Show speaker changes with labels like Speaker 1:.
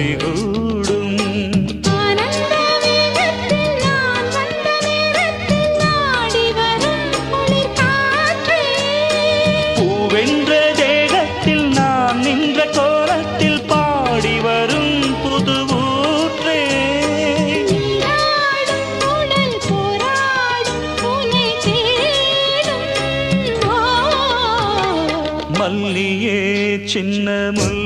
Speaker 1: கைகூடும். பூவென்ற தேகத்தில் நான் நின்ற கோலத்தில் பாடி வரும் புது ஊற்றே. மல்லியே சின்ன முல்லை